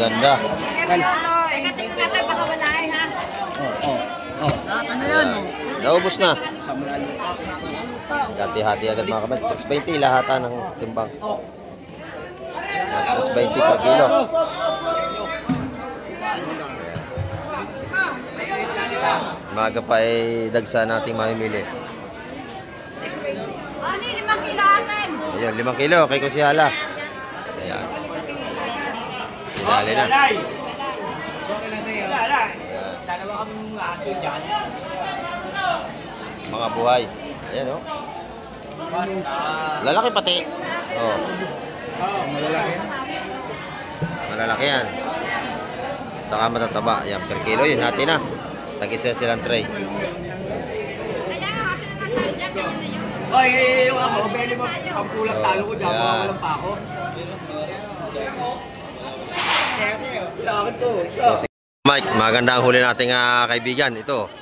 Ganda. Ano yan? Naubos na. Hati-hati agad mga kamay. 20 lahatan ng timbang. Plus 20 per kilo. Maga pa ay dagsa nating mamimili. Ano, 5 kilo atin? Ayun, 5 kilo kay Kusihala. Ayan. Sinali na. Mga buhay. Ayan o. Lalaki pati. Oh. Malalaki yan. Tsaka matataba. Ayan, per kilo yun. Hati na. Tag-isa silang tray. Ay, ako. Beli mo. Ang kulang talo ko. Diyan mo pa ako. Mike, magandang huli nating kaibigan. Ito.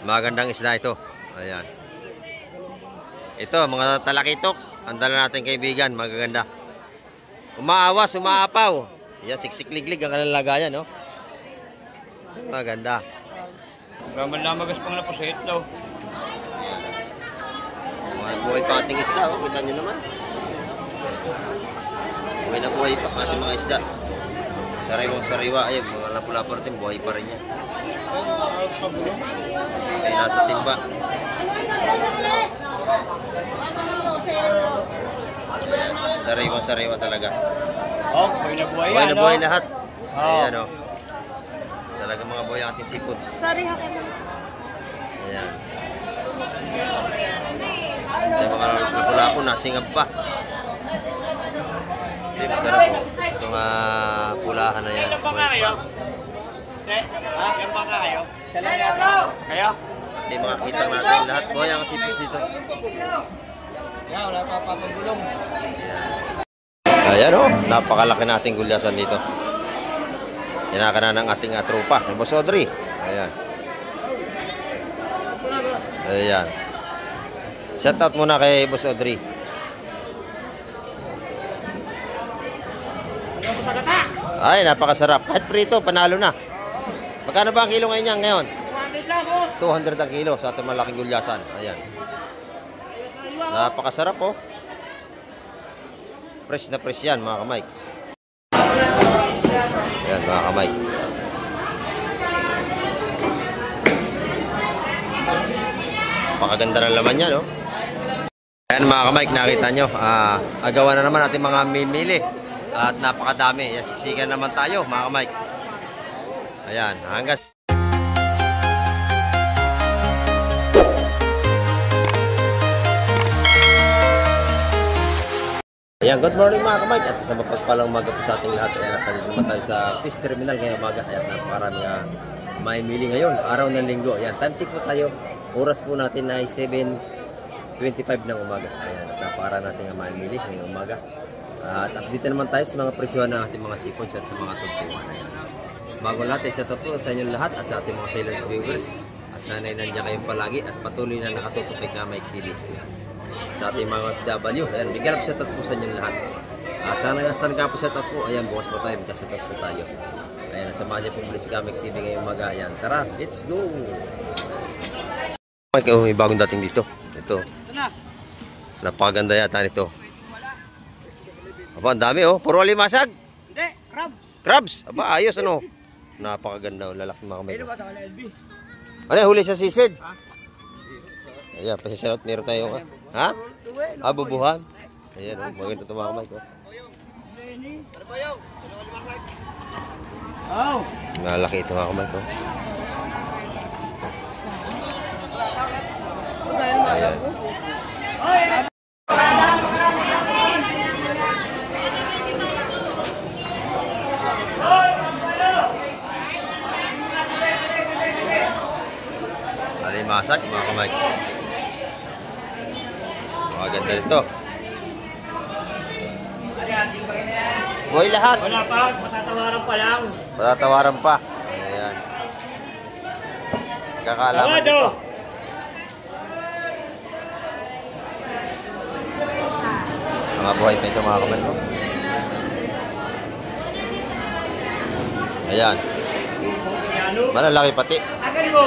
Magandang isda ito. Ayan. Ito, mga talakitok. Ang dala nating kaibigan. Magaganda. Umaawas, umaapaw. Ayan, siksik-liglig ang kalalagayan, no? Maganda. Magas pang napasit daw. Buhay pa ating isda, oh. Kita nyo naman. Buhay na buhay pa ating mga isda. Sariwang-sariwa, ayun, mga lapu-lapu natin, buhay pa rin yan. Ay, nasa timba. Sariwang-sariwa talaga. Oh, buhay na buhay yan, buhay na buhay lahat. Oh. Ayan, oh. Talaga mga buhay ang ating sipot. Sorry, hakin lang. Ayan. May mga lapu-lapu, nasingab pa. Hindi, masarap po. Itong pulahan na yan. Ilan ba nga kayo? Ha? Ilan ba nga kayo? Isa lang yata. Kayo? Hindi makakita natin lahat. Buhay ang sipos dito. Yan, wala pa papagulong. Ayan o, napakalaki nating gulyasan dito. Kinakana ng ating tropa, ng Boss Audrey. Ayan. Ayan. Shout out muna kay Boss Audrey. Ay, napakasarap. Kahit prito, panalo na. Magkano ba ang kilo ngayon yan ngayon? 200 lang, boss. 200 ang kilo sa ating malaking gulyasan. Ayan. Napakasarap oh. Fresh na fresh yan mga kamay. Ayan mga kamay. Napakaganda ng laman yan oh. Ayan mga kamay, nakita nyo. Agawa na naman natin mga mimili. At napakadami. Ayan, siksikan naman tayo mga kamay. Ayan, hanggang ayan, good morning mga kamay. At sa mapagpalang umaga po sa ating lahat. Ayan, at nandito naman tayo sa fish terminal ngayong umaga. Ayan, napakarami may mili ngayon. Araw ng linggo. Ayan, time check po tayo. Oras po natin ay 7:25 ng umaga. Ayan, at napakarami natin may mili ngayong umaga. At update naman tayo sa mga presyon ng ating mga seafoods at sa mga tugtuan. Ayan. Bago lahat, sa po sa inyong lahat at sa ating mga silence viewers. At sana'y nandiyan kayong palagi at patuloy na nakatutok kay Kamay TV. Sa ating mga W, ayan, bigyan po shoutout po sa inyong lahat. At sana saan ka po shoutout po, ayan, bukas po tayo, magka-shoutout po tayo. Ayan, at samahan niyo po muli si Kamek TV ngayong umaga. Ayan, tara, let's go! May bagong dating dito. Ito. Napakaganda yata nito. Aba, ang dami oh, puro alimasag. Hindi, crabs. Crabs, aba, ayos ano. Napakaganda, lalaki mga kamay. Ano ba ito, LB? Ano, huli sa sisid? Ayan, pasisalot, meron tayo. Ha? Bubuhan. Ayan, oh, maganda ito mga kamay ko. Ano ba yun? Oh. Malaki ito mga kamay ko. Ayan. Alimasag mga kamay. Maganda nito. Buhay lahat. Wala pa, matatawaran pa lang. Patatawaran pa. Ayan. Kakaalaman dito. Mga buhay pa ito mga kamay. Ayan. Malalaki pati. Agan mo.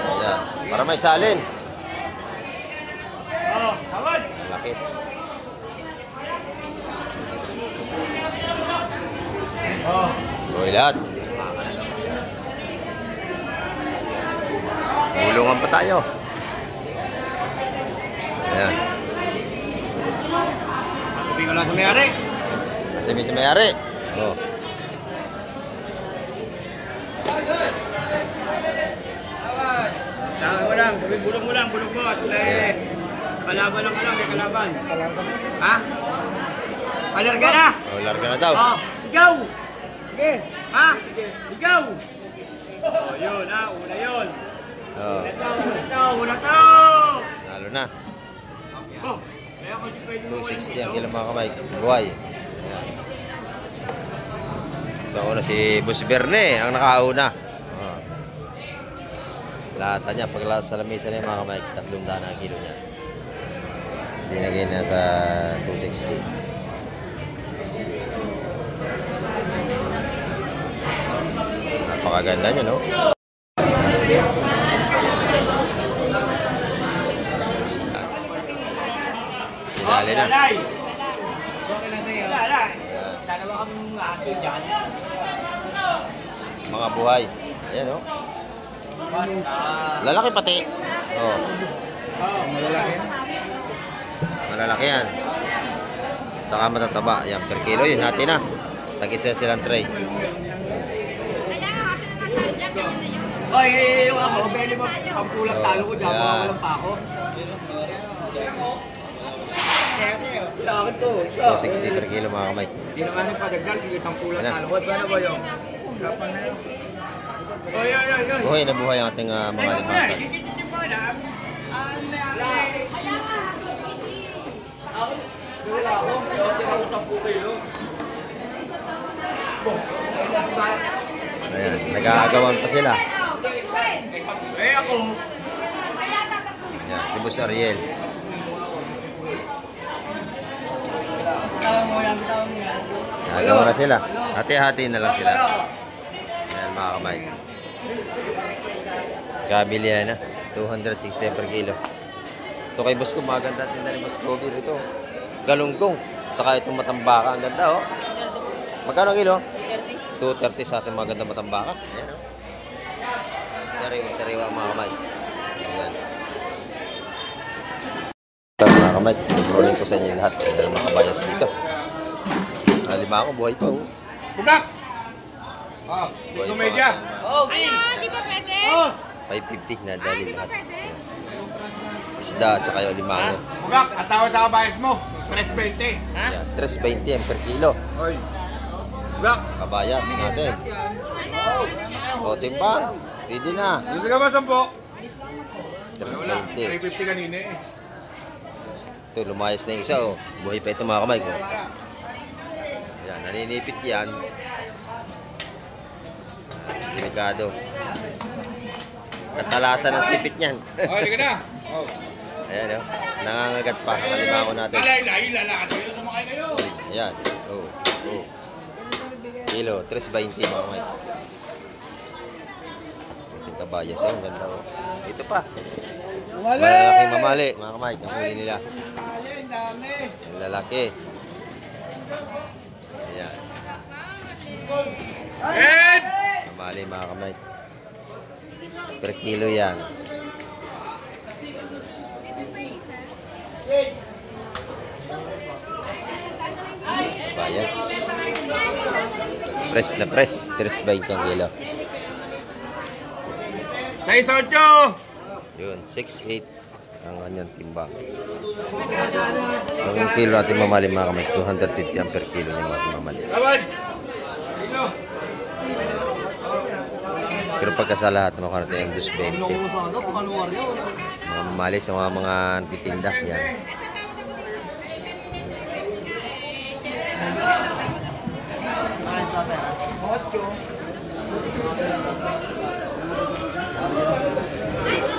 Ayan. Para may salin. Oh, tawad. Malaki. Oh. Buhay lahat. Bulungan pa tayo. Ayan. Sabi ko lang sa mayari. Kasi may mayari. Oh. Sabi mo lang, sabi bulong mo lang, bulong mo. At kalaban lang ka lang, may kalaban. Ha? Palarga na! Oh, larga na daw. Oh, sigaw! Sige. Ha? Sige. Sigaw! Oh, yun ha, una yun. Oh. Una to! Nalo na. Oh, kaya ko di pwede mo 260 ang kilo mga kamay. Buhay. Ito una si Boss Berne ang nakauna. Oh. Lahat na niya. Paglalas sa lamesa niya mga kamay, 300 ang kilo niya. Dinagay na sa 260. Napakaganda niya, no? Sinali na. Dalawa kami atin dyan. Mga buhay. Ayan, no? Lalaki pati. Oh. Oh, malalaki na. Malalaki yan. Tsaka matataba. Yan, per kilo yun. Hati na. Tag-isa silang tray. Oy, ako, beli mo. Pampulang talo ko dyan. Walang pa ako. Bakit to? 260 per kilo mga kamay. Sino nga yung padagdag? Yung pampulang Ano? talo ko. Paano ba yun? Oy, oy, oy, oy. Buhay na buhay ang ating mga limasan. Ayan, nag-aagawan pa sila. Eh ako. Ayan, si Boss Ariel. Nagawa na sila. Hati-hati na lang sila. Ayan mga kamay. Kabili na. 260 per kilo. Ito kay Boss ko, maganda tinda ni Boss Kobe rito. Galunggong. Tsaka itong matambaka. Ang ganda, oh. Magkano kilo? 230 sa ating maganda matambaka. Ayan, oh. Sariwa mga kamay. Ayan. Ito mga kamay. Rolling ko sa inyo lahat. Ayan mga kabayas dito. Lima ako, buhay pa, oh. Bugak! Oh, Buhay pa. komedya. Okay. Di ba pwede? Oh, 550 na dali lahat. Isda at saka yung limango. bugak, at tawad sa kabayas mo. 320. Ayan, 320 yan per kilo. Oy. Bugak. Kabayas natin. O, timba. Pwede na. Hindi ka ba 10? 320. 350 kanina eh. Ito, lumayas na yung isa, oh. Buhay pa ito mga kamay ko. Ayan, naninipit yan. Delikado. Katalasan ang sipit niyan. Oh, hindi ka na. Oh. Ayan, oh. Nangangagat pa. Nakalimango natin. Lalakad kayo, sumakay kayo. Ayan. Oh. Oh. Kilo, 320 mga kamay. Ating kabayas, oh. Ang ganda, oh. Ito pa. Malalaking mamali, mga kamay. Ang huli nila. Ang lalaki. Ayan. Ed! Mamali, mga kamay. Per kilo yan. Bayas. Press na press. 320 ang kilo. 6-8! Yun, 6.8 ang kanyang timbang. Yung kilo natin mamali mga kamay, 250 ang per kilo niya natin mamali. Tawad! Kilo! Pero pagka sa lahat, naman natin yung 220. Mga mamali sa mga nagtitinda. Yan.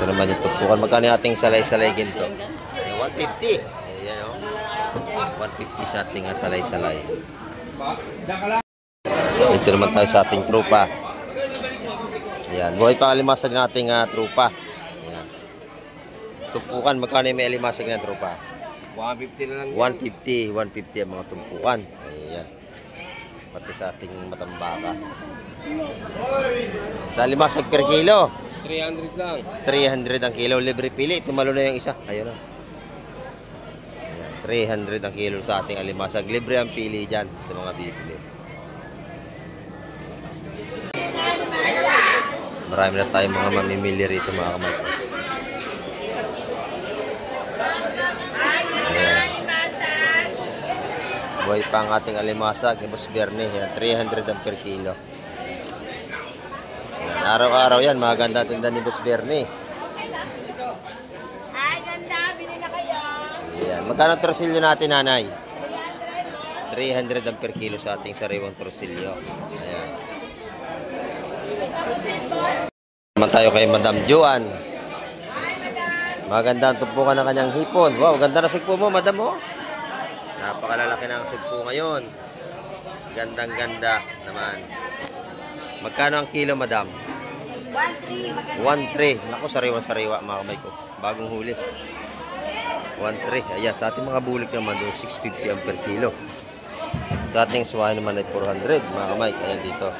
Ito naman yung tupukan. Magkano yung ating salay-salay ginto? 150. Ayan, o. 150 sa ating salay-salay. Dito naman tayo sa ating trupa. Ayan, buhay pa alimasag ng ating trupa. Ayan. Tumpukan, magkano yung may alimasag ng trupa? 150 na lang. 150 ang mga tumpukan. Ayan. Pati sa ating matambaka. Sa alimasag per kilo. 300 lang. 300 ang kilo. Libre pili. Tumalo na yung isa. Ayun na. 300 ang kilo sa ating alimasag. Libre ang pili dyan sa mga bibili. Marami na tayong mga mamimili rito mga kamay. Ayan. Buhay pa ang ating alimasag ni Boss Bernie. 300 ang per kilo. Ayan. Araw-araw yan. Maganda tinda ni Boss Bernie. Ay, ganda. Bili na kayo. Ayan. Magkano ang torsilyo natin, nanay? 300 ang per kilo sa ating sariwang torsilyo. Ayan. Naman tayo kay Madam Joan. Maganda ang tumpukan ng kanyang hipon. Wow, ganda na sugpo mo, Madam, oh. Napakalalaki na ang sugpo ngayon. Gandang-ganda naman. Magkano ang kilo, Madam? 1.3. Naku, sariwa-sariwa mga kamay ko. Bagong huli. 1.3. Ayan, sa ating mga bulik naman doon, 650 ang per kilo. Sa ating suwahe naman ay 400 mga kamay. Ayan dito.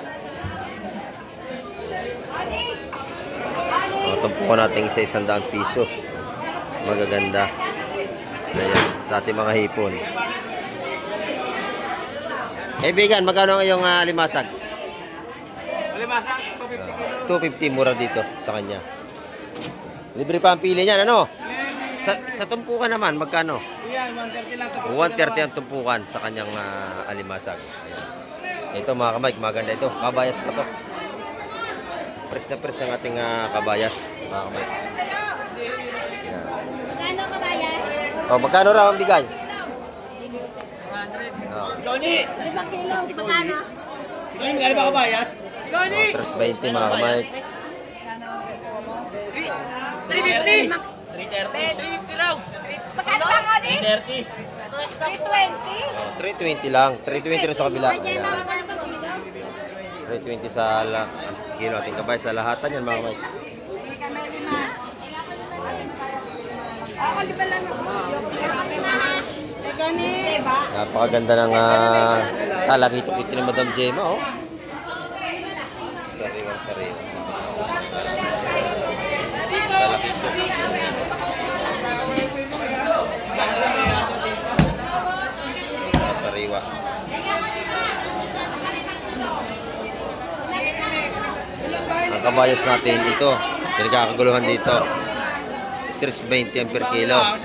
Tumpukan natin isa-100 piso. Magaganda. Ayan, sa ating mga hipon. Bigan, magkano ang iyong limasag? Alimasag, 250 kilo. 250 mura dito sa kanya. Libre pa ang pili niyan, ano? Sa tumpukan naman, magkano? Yan, 130 lang. 130 ang tumpukan sa kanyang alimasag. Ayan. Ito mga kamay, maganda ito. Kabayas pa to. Pres na pres ang ating kabayas, mga kamay. Ayan. Magkano kabayas? Oh, magkano raw ang bigay? 100. Oh. Tony! 5 kilo. Magkano? Tony, magkano ba kabayas? Tony! 320 mga kamay. 350! 330 raw! Magkano ba, Connie? 330! 320? Oh, 320 lang. 320 rin sa kabila. Magkano Ayan. ba kilo? 320 sa kilo ating kabay sa lahatan yan mga kamay. Hindi ka may 5. Ako, di ba lang ako? Gani. Diba? Napakaganda ng talakito-kito ni Madam Gemma, oh. Sariwang-sariwa. Talakito. Sariwa. Ang kabayas natin dito, pinagkakaguluhan dito. 320 ang per kilo. Ano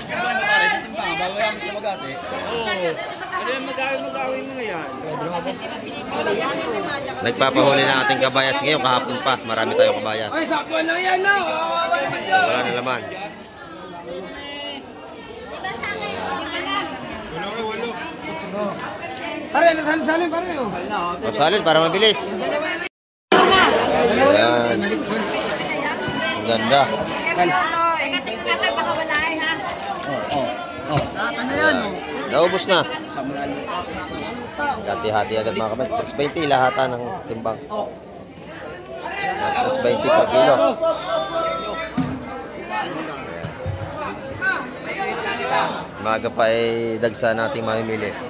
yung mag-awin mo ngayon? Nagpapahuli na ating kabayas ngayon, kahapon pa. Marami tayong kabayas. Ay, sakto lang yan, no? Wala na laman. Pare, nasalin pare. O, salin para mabilis. Ayan. Ang ganda. Naubos na. Hati-hati agad mga kamay. 320 lahatan ng timbang. 320 per kilo. Maga pa ay dagsa nating mamimili. Ano,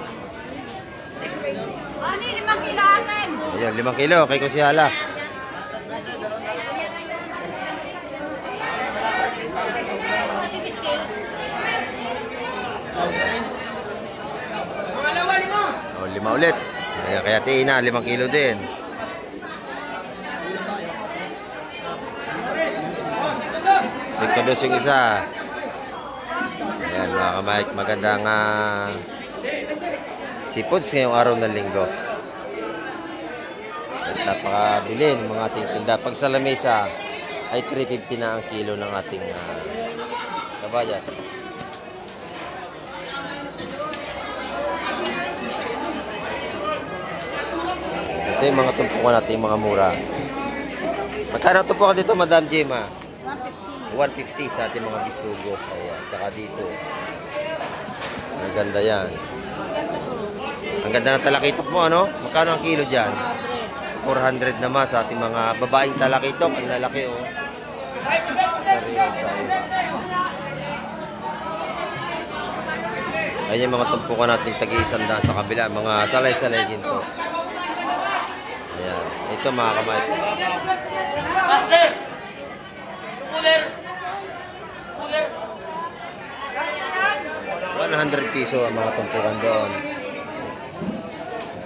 5 kilo akin? Ayan, 5 kilo kay Kusihala. O, 5 ulit. Ayan, kaya Tina, 5 kilo din. Sigkados yung isa. Ayan, mga kamahik, magandang sipods ngayong araw ng linggo. At napakabili ng mga ating tinda. Pag sa lamesa ay 350 na ang kilo ng ating kabayas. Ito yung mga tumpukan natin, yung mga mura. Magkano tumpukan dito, Madam Gemma? 150 sa ating mga bisugo. Ayan, tsaka dito. Ang ganda yan. Ang ganda ng talakitok mo, ano? Magkano ang kilo dyan? 400 naman sa ating mga babaeng talakitok. Ang lalaki, oh. Sariwa. Ayan yung mga tumpukan natin tagi-100 sa kabila. Mga salay-salay din to. Ayan. Ito mga kamay. Master! Cooler! 100 piso ang mga tumpukan doon.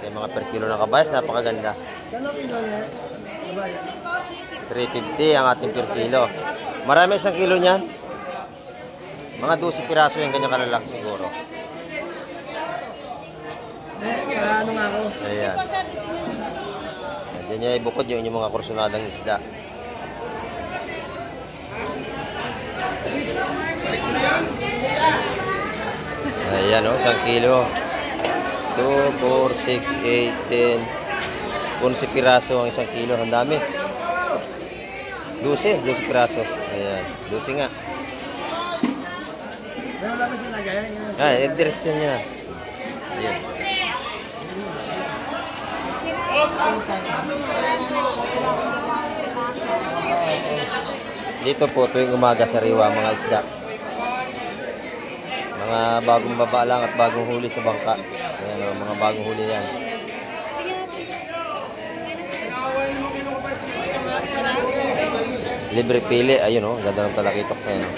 Yung mga per kilo na kabayas, napakaganda. 350 ang ating per kilo. Marami 1 kilo niyan. Mga 12 piraso yung ganyan kalalaki siguro. Ano nga ako? Ayan. Diyan niya ibukod yung mga kursunadang isda. Ayan o, 1 kilo. 2, 4, 6, 8, 10. 11 piraso ang 1 kilo. Ang dami. 12 piraso. Ayan, 12 nga. Meron lang kasi nagaya. Direksyon niya. Ayan. Dito po tuwing umaga sariwa mga isda. Mga bagong baba lang at bagong huli sa bangka. Ayan, mga bagong huli yan. Libre pili. Ayun o, ganda ng talakitok. Ayan.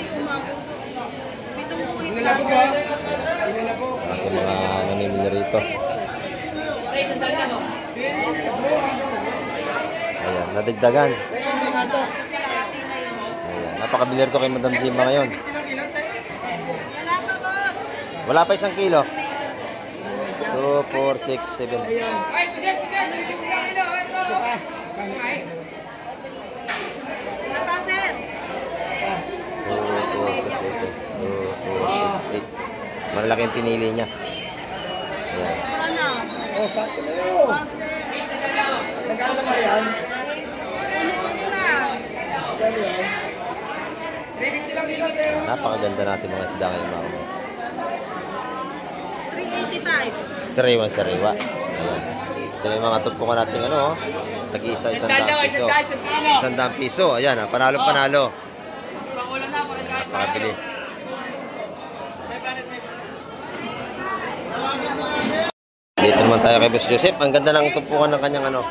Aking mga namimili rito. Ayan, nadigdagan. Ayan, napakabilir to kay Madam Zima ngayon. Wala pa 1 kilo. 2, 4, 6, 7. Ay, pisit! Ilang kilo, ito! Ano, sir? 2, 4, 6, 7. 2, 4, 6, 8. Malaki yung pinili niya. Ayan. Ano? Oh, sakto na yun. Nagkano nga yan? Ano na? Nagkano yan? Napakaganda natin mga isda ngayon mga kamay. 385. Sariwa. Ayan. Ito na yung mga tumpukan natin ano, oh. Tag-isa 100 piso. 100 piso. Ayan, ah, panalo-panalo. Napakabili. Dito naman tayo kay Boss Joseph. Ang ganda ng tumpukan ng kanyang ano.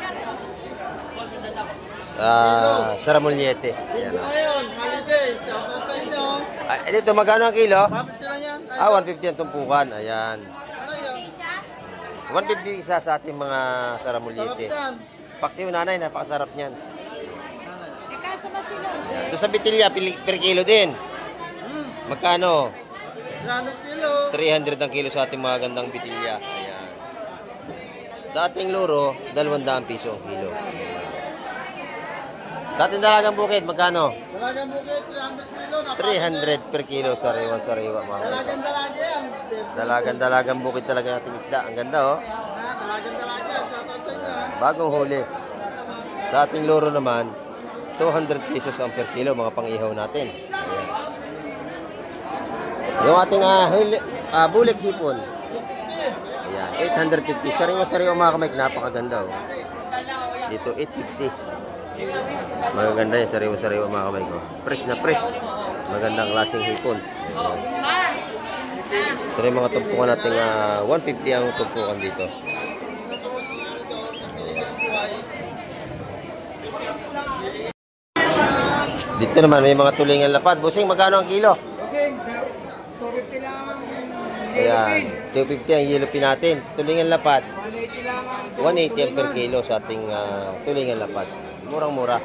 Saramuliete. Ayan, ah. Ngayon, holiday. Shoutout sa inyo. Dito, magkano ang kilo? 150 lang yan. 150 ang tumpukan. Ayan. Ano yun? 150 isa sa ating mga saramuliete. Yan. Paksiw nanay, napakasarap niyan. Teka, sa masino. Ayan. Doon sa bitilya, per kilo din. Magkano? 300 kilo. 300 ang kilo sa ating mga gandang bitilya. Ayan. Sa ating luro, 200 piso ang kilo. Sa ating dalagang bukid, magkano? Dalagang bukid, 300 kilo. 300 per kilo, sariwa-sariwa. Dalagang dalaga yan. Dalagang bukid talaga yung ating isda. Ang ganda, oh. Dalagang dalaga. Shoutout sa inyo. Bagong huli. Sa ating luro naman, 200 pesos ang per kilo, mga pang-ihaw natin. Ayan. Yung ating bulik hipon. Ayan, 850. Sariwa-sariwa mga kamay, napakaganda, oh. Dito, 850. Magaganda yung sariwa-sariwa mga kamay ko. Fresh na fresh. Magandang klaseng hipon. Ayan. Ito na yung mga tumpukan natin. 150 ang tumpukan dito. Dito naman may mga tulingan lapad. Busing, magkano ang kilo? Kasi, 250 lang. Ayan, 250 ang yellow pin natin. Sa tulingan lapad, 180 lang. 180 ang per kilo sa ating tulingan lapad. Murang-mura.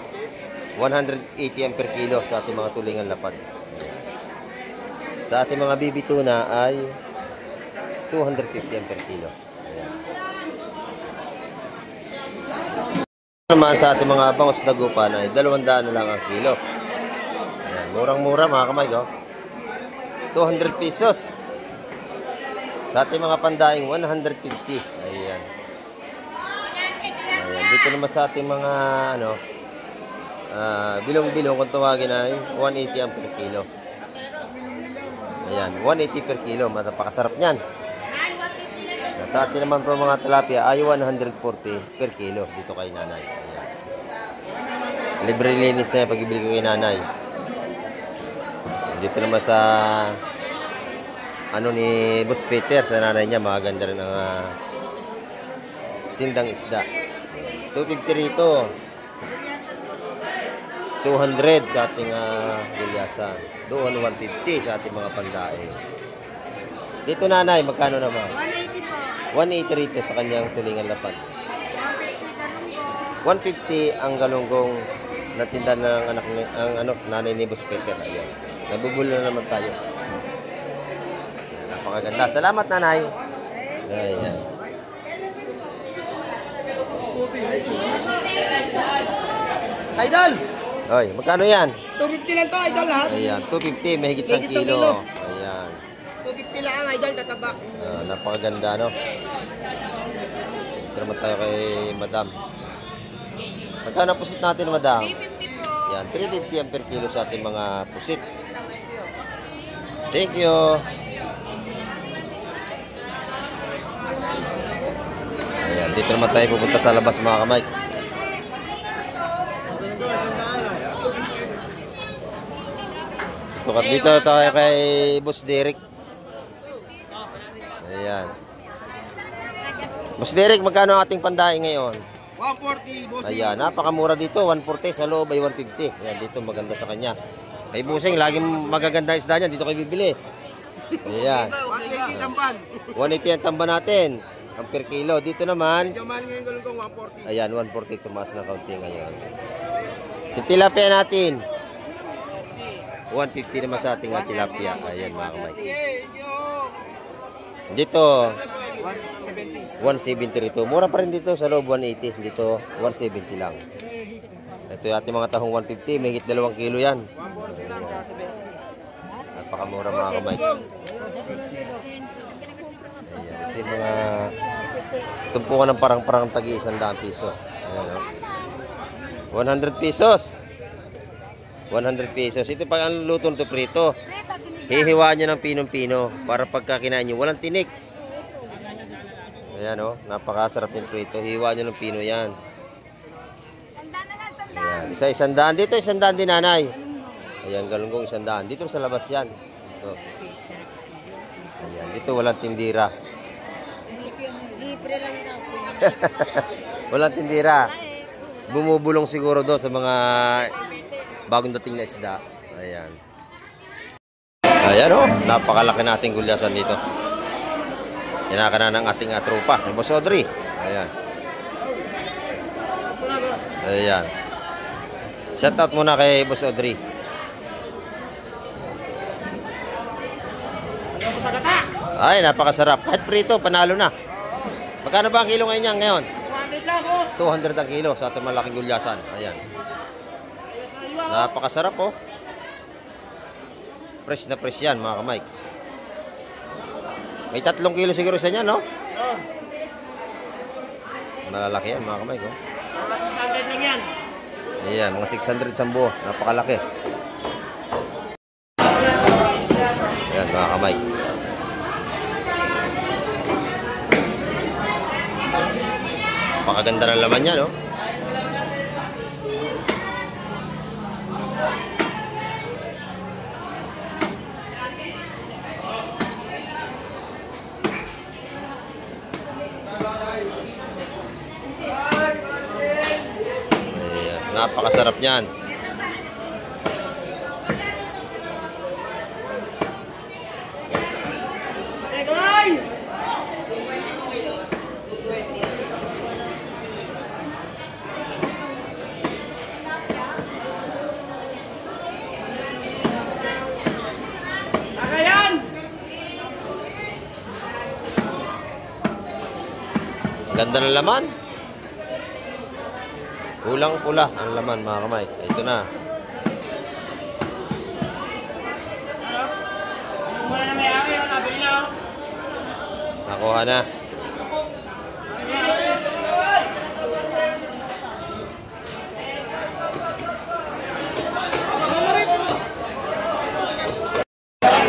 180 ang per kilo sa ating mga tulingan lapad. Sa ating mga bibi tuna ay 250 ang per kilo. Ayan. Naman sa ating mga bangos dagupan ay 200 na lang ang kilo. Ayan, murang-mura mga kamay ko. 200 pesos. Sa ating mga pandaing 150. Ayan. Ayan. Dito naman sa ating mga bilong-bilong kung tawagin ay 180 ang per kilo. Ayan, 180 per kilo. Napakasarap niyan. Sa atin naman po mga tilapia ay 140 per kilo dito kay nanay. Ayan. Libre linis na yung pag-ibili ko kay nanay. Dito naman sa ano ni Boss Peter, sa nanay niya, maganda rin ang tindang isda. 250 rito. 200 sa ating gulyasan. Doon 150 sa ating mga pandae. Dito nanay, magkano naman? 180 po. 180 rito sa kanyang tulingan lapad. 150 ang galunggong natinda ng anak ni nanay ni Boss Peter. Ayan. Nabubulo na naman tayo. Napakaganda. Salamat nanay. Ayan. Idol! Oy, magkano yan? 250 lang to, idol, lahat. Ayan, 250, may higit sa Higit isang kilo. kilo. Ayan. 250 lang, idol, tatabak. Napakaganda, no? Ito naman tayo kay Madam. Magkano ang pusit natin, Madam? 350 po. Yan, 350 ang per kilo sa ating mga pusit. Thank you. Ayan, dito naman tayo pupunta sa labas, mga kamay. Dito tayo kay Boss Derek. Ayan. Boss Derek, magkano ang ating pandaing ngayon? 140, boss. Ayan, napakamura dito. 140 sa loob ay 150. Ayan, dito maganda sa kanya. Kay Busing, laging magaganda isda niya. Dito kayo bibili. Ayan. 180 tampan. 180 ang tamba natin. Ang per kilo. Dito naman, Medyo mahal ngayon galunggong 140. ayan, 140. Tumaas na kaunti ngayon. Yung tilapia natin. 150 naman sa ating tilapia. Ayan, mga kamay. Dito, 170 rito. Mura pa rin dito sa loob, 180. Dito, 170 lang. Ito yung ating mga tahong 150. May higit 2 kilo yan. Napakamura, mga kamay. Ayan, ito yung mga tumpukan ng parang-parang tagi 100 piso. Ayan, oh. 100 pesos. 100 pesos. Ito pag ang luto nito prito. Hihiwaan nyo ng pinong-pino para pagka kinain nyo, walang tinik. Ayan, oh, napakasarap yung prito. Hihiwaan nyo ng pino yan. Ayan, isa-100. Dito 100 din, nanay. Ayan, galunggong 100. Dito sa labas yan. Dito. Ayan, dito walang tindira. Libre lang daw. Walang tindira. Bumubulong siguro doon sa mga bagong dating na isda. Ayan. Ayan, oh, napakalaki nating gulyasan dito. Yan na ng ating tropa, ni Boss Audrey. Ayan. Ayan. Shout out muna kay Boss Audrey. Ay, napakasarap. Kahit prito, panalo na. Magkano ba ang kilo ngayon yan ngayon? 200 lang, boss. 200 ang kilo sa ating malaking gulyasan. Ayan. Napakasarap, oh. Fresh na fresh yan, mga kamay. May 3 kilo siguro sa niya, no? Oh. Malalaki yan, mga kamay, oh. Mga 600 lang yan. Ayan, mga 600 sa buo. Napakalaki. Ayan, mga kamay. Napakaganda ng laman niya, no? Ayan, napakasarap niyan. Egay! Kakayan! Ganda ng laman. Kulang pula ang laman, mga kamay. Ito na. Muna na may ari, nabili na. Nakuha na.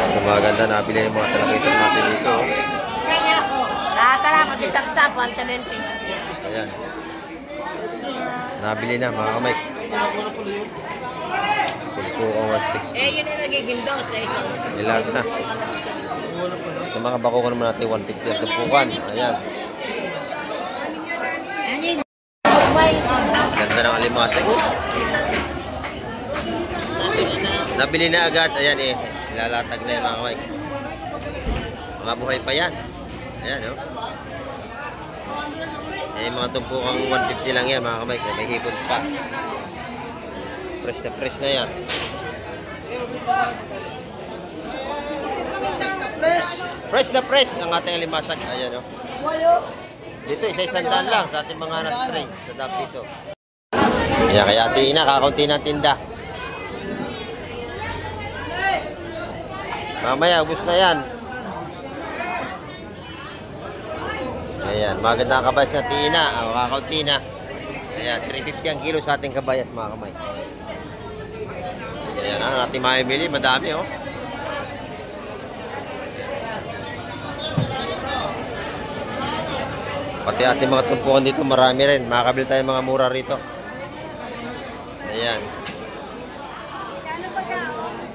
Ito maganda, nabili yung mga talakitan natin dito. Kaya ako. Tara, Tap-tap, 170. Ayan. Nabili na mga kamay. Tumpukan 160. Yun yung nagiging dos. Ilag na. Sa mga bako naman natin 150 ang tumpukan. Ayan. Ganda ng alimasag. Nabili na agad. Ayan eh. Lalatag na yung mga kamay. Mga buhay pa yan. Ayan o. Eh, mga tumpukang 150 lang yan mga kamay. Kung may hipon pa. Press na yan. Press na press ang ating alimasag. Ayan o. Dito, isa-isang daan lang sa ating mga nastray sa Dapiso. Kaya kaya atiin na, kakaunti ng tinda. Mamaya, ubus na yan. Ayan, maganda ang kabayas na tina. Kakaunti na. Ayan, 350 ang kilo sa ating kabayas, mga kamay. Ayan, natin mamimili. Madami, oh. Pati ating mga tumpukan dito, marami rin. Makakabili tayo mga mura rito. Ayan.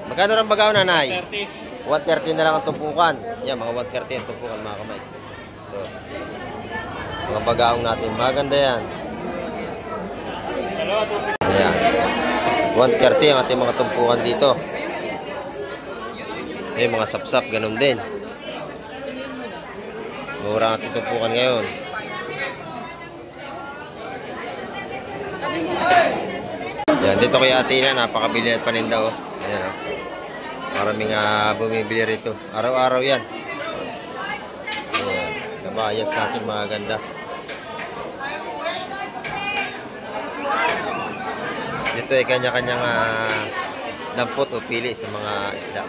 Magkano rin bagaw, nanay? 130 na lang ang tumpukan. Ayan, mga 130 ang tumpukan, mga kamay. So, mga bagaong natin. Maganda yan. Ayan. 130 ang ating mga tumpukan dito. Ayan, mga sapsap, ganun din. Mura ang ating tumpukan ngayon. Yan, dito kay Ate Ina, napakabili at paninda, oh. Ayan, oh. Maraming bumibili rito. Araw-araw yan. Ayan, kabayas natin, mga ganda. Dito ay kanya-kanyang dampot o pili sa mga isda.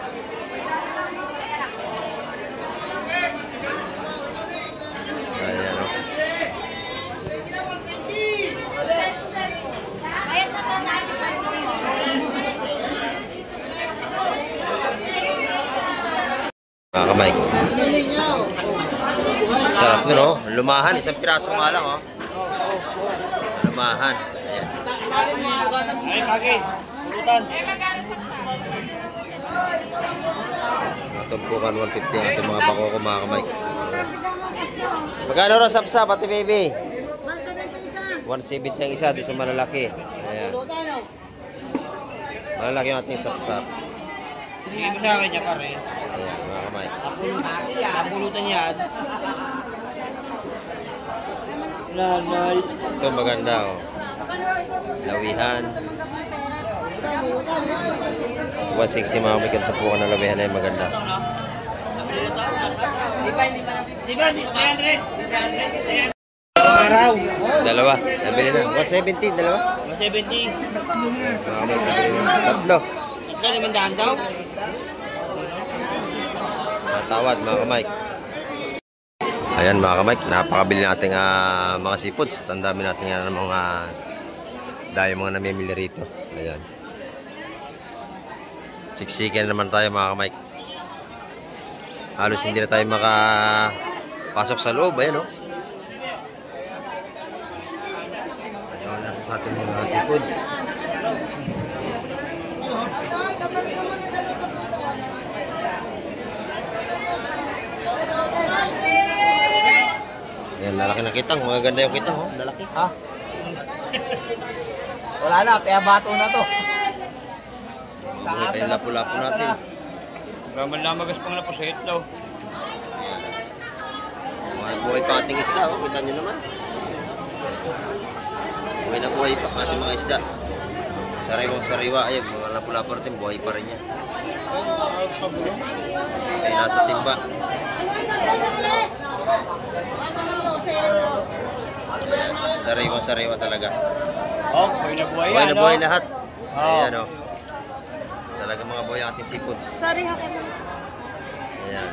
Ayan, oh. Mga kamay. Sarap nun, oh. Lumahan. Isang piraso nga lang, oh. Lumahan. Ayan. Ay, kagi. Pulutan. Tumpukan 150 ang ating mga bako ko, mga kamay. Magkano rin sapsap, Ate Baby? 170 ang isa. Doon sa malalaki. Ayan. Malalaki ang ating sapsap. Tingin mo sa akin niya, pare. Ayan, mga kamay. Napulutan yan. Nanay. Ito maganda, oh. Lawihan. 160 mga may kantapukan na lawihan ay maganda. Di ba? 300. Araw. Dalawa. Nabili na. 170, dalawa. 170. Mga kamay, nabili na. Tatlo. Ito, 500 daw. Matawad, mga kamay. Ayan, mga kamay. Napakabili natin mga seafoods. Tandami natin yan ng mga dahil mga namimili rito. Ayan. Siksikan naman tayo, mga kamay. Halos hindi na tayo makapasok sa loob. Ayan, oh. Ayan na sa ating mga seafood. Ayan, lalaki ng kitang. Maganda yung kitang, oh. Lalaki. Ha? Wala na, kaya bato na to. Buhay tayo lapu-lapu natin. Raman na magas pang napasit daw. Buhay pa ating isda, oh. Kita nyo naman. Buhay na buhay pa ating mga isda. Sariwang sariwa, ayun, mga lapu-lapu natin, buhay pa rin yan. Ay, nasa timba. Sariwang sariwa talaga. Oh, buhay na buhay Buhay yan, na no? buhay lahat. Oh. Ayan, oh. Talaga mga buhay ang ating seafood. Sorry, haka na. Ayan.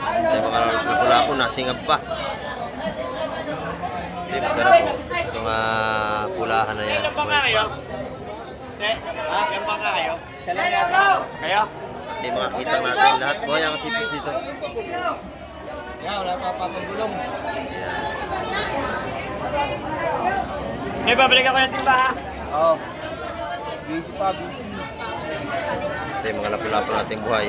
Ay, mga lapu-lapu, nasingap pa. Hindi, masarap, oh. Itong pulahan na yan. Ilan pa nga kayo? Ha? Ilan pa nga kayo? Isa lang yata. Kayo? Hindi, makakita natin lahat. Buhay ang seafood dito. Wala pa papagulong. May babalik ako ng timba ha? Oo. Busy pa, busy. Ito yung mga lapu-lapu nating buhay.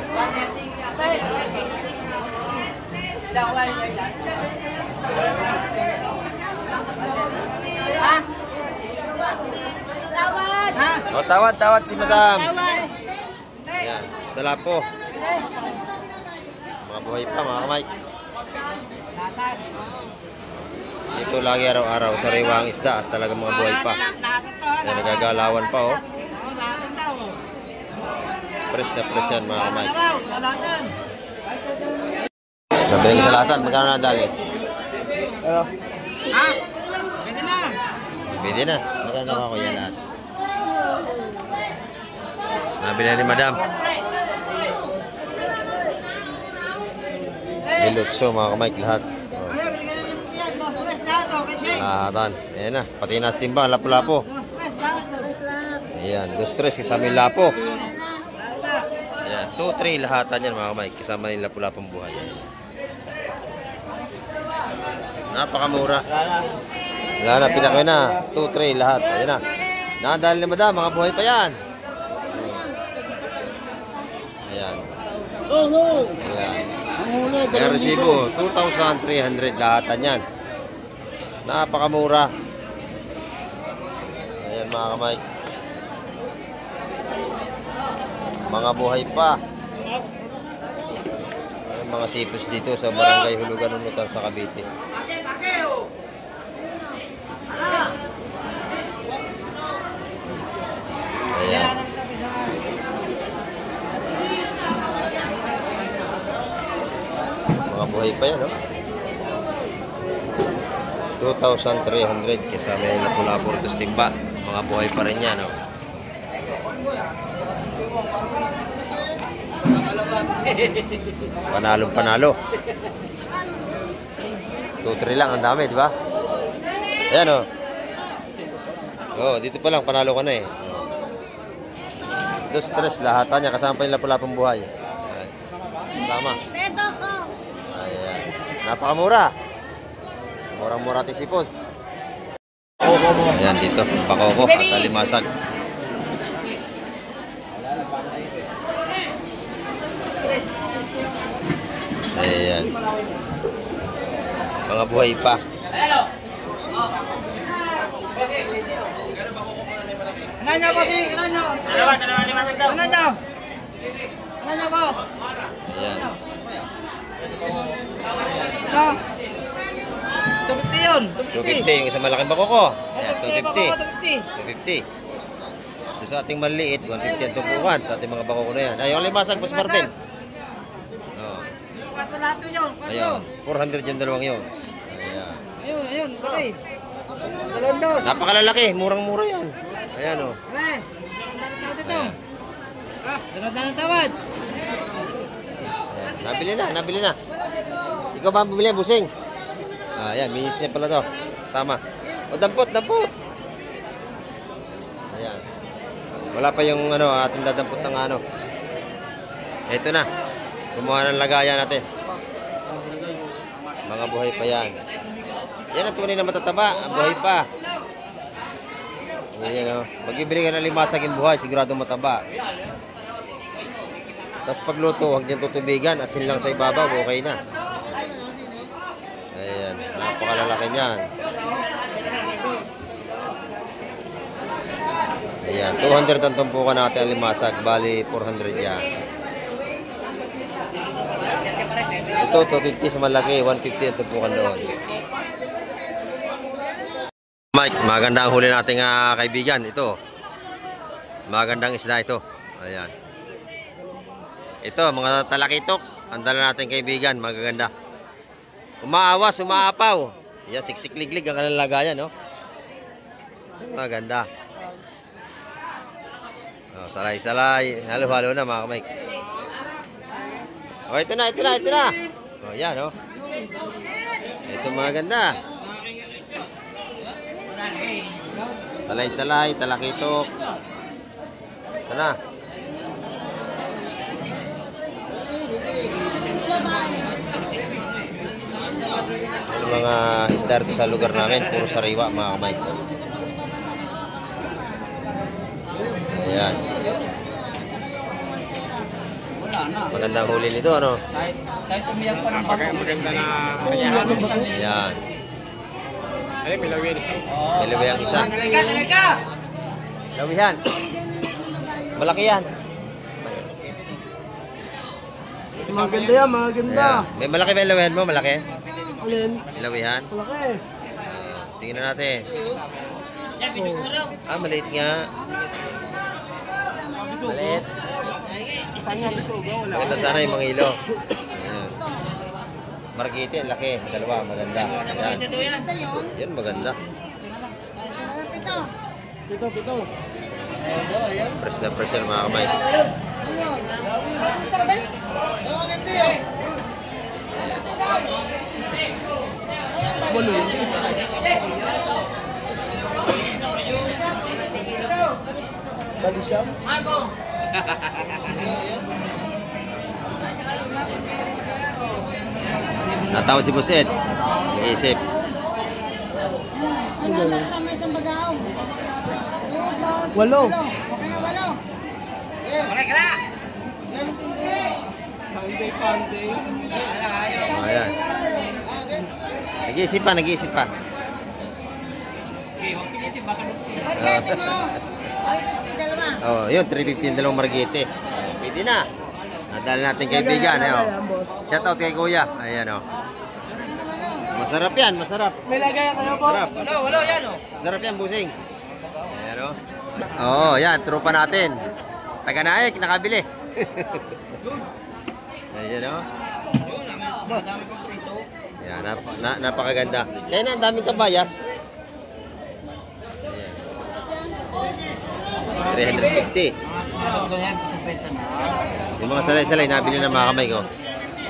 O, tawad si madam. Ayan, sa lapo. Mga buhay pa, mga kamay. Ito lagi araw-araw, sariwa ang isda at talagang mga buhay pa. Ayan, nagagalawan pa, oh. Press na press yan, mga kamay. Nabili ka sa latan, magkano na dali? Ha? Pwede na. Pwede na, magkano ako yan lahat. Nabili ni madam. Nilutso, mga kamay, lahat. Lahatan. Ayan na, pati na timba, lapo-lapo. Ayan, 2-3 kasama yung lapo. Ayan, 2-3 lahatan yan, mga kamay, kasama yung lapo-lapong buhay. Napakamura. Wala na, pinakawin na. 2-3 lahat. Ayan na. Nakadali na madam, mga buhay pa yan. Ayan. Ayan. Ayan, resibo. 2,300 lahatan yan. Napakamura. Ayan, mga kamay. Mga buhay pa. Ayan, mga sipos dito sa barangay Hulugan, Unutan sa Cavite. Ayan. Mga buhay pa yan, no? 2,300 kasama yung lapu-lapu rito sa timba. Mga buhay pa rin yan, no? Panalong panalo. 2-3 lang, ang dami, di ba? Ayan, no? Oh, dito pa lang, panalo ka na eh. 2-3 lahatan niya, kasama pa yung lapu-lapong buhay. Ayan. Kasama. Ayan. Napakamura. Murang-mura tisipos. Ayan dito, pakoko at alimasag. Ayan. Mga buhay pa. Ano niya, bossing? Ano niya? Dalawa ni Masag daw. Ano niya? Ano niya, boss? Ayan. Ano? 250 yun. 250 yung isang malaking bakoko. Ayan, 250. 250. 250. Yung sa ating maliit, 150 ang tumpukan sa ating mga bakoko na yan. Ayun, limasag, Boss Marvin. Oh. Kato lahat yun. Ayun, 400 yung dalawang yun. Ayan. Ayun, okay. Dalondos. Napakalalaki, murang-mura yan. Ayan, oh. Ale, dalondos dito. Dalondos tawad. Ayan. Nabili na. Ikaw ba ang bumili, busing? Ayan, minis niya pala to. Sama. O, dampot. Ayan. Wala pa yung ating dadampot ng ano. Ito na. Kumuha ng lagayan natin. Mga buhay pa yan. Yan ang tunay na matataba. Ang buhay pa. Ayan, magbibili ka ng limasag yung buhay, sigurado mataba. Tapos pagluto, huwag niyang tutubigan. Asin lang sa ibabaw, okay na. Ayan, napakalalaki niyan. Ayan, 200 ang tumpukan natin ang limasag. Bali, 400 yan. Ito, 250 sa malaki. 150 ang tumpukan doon. Mike, maganda ang huli nating kaibigan. Ito, magandang isda ito. Ayan. Ito, mga talakitok. Ang dala nating kaibigan, magaganda. Umaawas, umaapaw. Yan, siksik-liglig ang kanilang lagayan, no? Maganda. Oh, salay-salay. Halo-halo na, mga kamay. Oh, ito na. Oh, yan, no? Ito, maganda. Salay-salay, talakitok. Ito na. Yung mga isda rito sa lugar namin, puro sariwa mga kamay. Ayan. Magandang huli nito, ano? Kahit umiyak pa ng bago. Maganda na Ayan. Ay, may lawin isa. May lawi ang isa. Lawihan. Malaki yan. Maganda yan, maganda. Ayan. May malaki ba yung lawihan mo? Malaki? Alin? May lawihan? Malaki. Tingnan natin. Ah, maliit nga. Maliit. Maganda sana yung mga ilo. Ayan. Margiti, ang laki. Dalawa, maganda. Ayan. Yan, maganda. Pito. Fresh na fresh yan mga kamay. Bali siya. Natawad si Buset. Nag-iisip. Walo. Ayan. Nag-iisip pa, nag-iisip pa. Oh, yun, 350 yung dalawang margete. Pwede na. Nadali natin kaibigan. Ayan, shout out kay kuya. Ayan, oh. Masarap yan, masarap. May lagay kayo po. Masarap. Walo, yan o. Masarap yan, busing. Ayan, oh. Oo, yan, trupa natin. Taga-naik, nakabili. Ayan, oh. Yan, napakaganda. Kaya na, ang daming kabayas. Ayan. 350. Yung mga salay-salay, nabili ng mga kamay ko.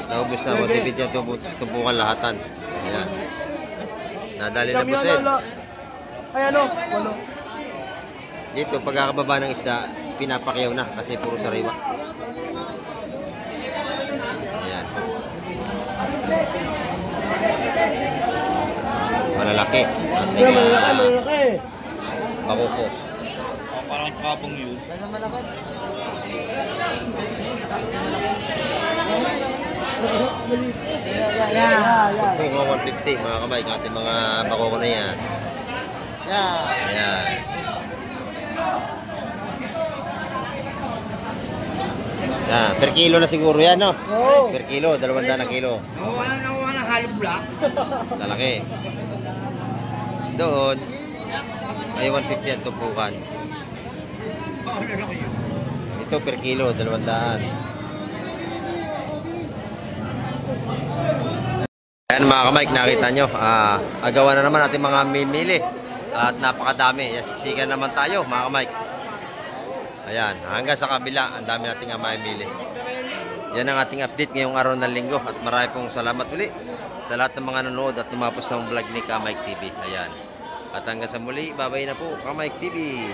Naubos na, masipit yan, tumpukan lahatan. Ayan. Nadali na buset. Ay ano? Walo. Dito, pagkakababa ng isda, pinapakyaw na kasi puro sariwa. Ayan. Malalaki. Malaki. Makuko. Parang kapong yun. Ito mga 150 mga kamay, ang ating mga makuko na yan. Ayan. Ah, per kilo na siguro yan, no? Oo. Per kilo, 200 na kilo. Nakuha ng hollow block. Lalaki. Doon, ay 150 ang tumpukan. Ito per kilo, 200. Ayan mga kamay, nakita nyo. Agawan na naman natin mga mimili. At napakadami. Yan, siksikan naman tayo mga kamay. Ayan, hanggang sa kabila, ang dami nating mamimili. Yan ang ating update ngayong araw ng linggo. At marami pong salamat uli sa lahat ng mga nanonood at tumapos ng vlog ni Kamike TV. Ayan. At hanggang sa muli, babay na po, Kamike TV.